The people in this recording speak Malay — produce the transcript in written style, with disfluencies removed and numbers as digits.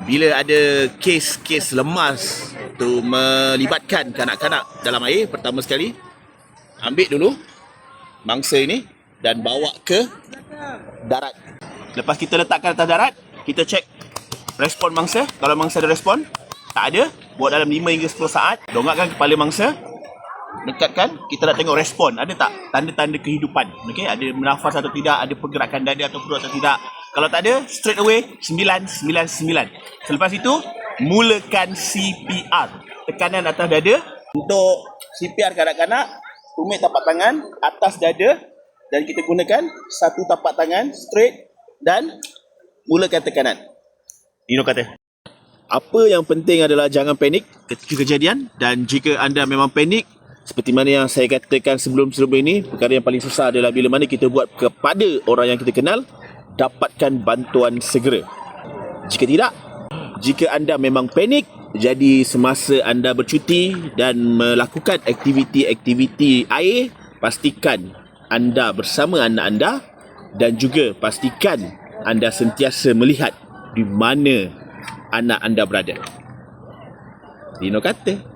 bila ada kes-kes lemas tu melibatkan kanak-kanak dalam air, pertama sekali ambil dulu mangsa ini dan bawa ke darat. Lepas kita letakkan atas darat, kita cek respon mangsa. Kalau mangsa ada respon, tak ada, buat dalam 5 hingga 10 saat, dongakkan kepala mangsa, dekatkan, kita nak tengok respon, ada tak tanda-tanda kehidupan. Okey, ada bernafas atau tidak, ada pergerakan dada atau perut atau tidak. Kalau tak ada, straight away 999. Selepas itu, mulakan CPR. Tekanan atas dada. Untuk CPR kanak-kanak, tumit tapak tangan atas dada dan kita gunakan satu tapak tangan straight dan mulakan tekanan. Dino kata, apa yang penting adalah jangan panik ketika kejadian, dan jika anda memang panik, seperti mana yang saya katakan sebelum ini, perkara yang paling susah adalah bila mana kita buat kepada orang yang kita kenal, dapatkan bantuan segera. Jika tidak, jika anda memang panik, jadi semasa anda bercuti dan melakukan aktiviti-aktiviti air, pastikan anda bersama anak anda dan juga pastikan anda sentiasa melihat di mana anak anda berada. Dino kata.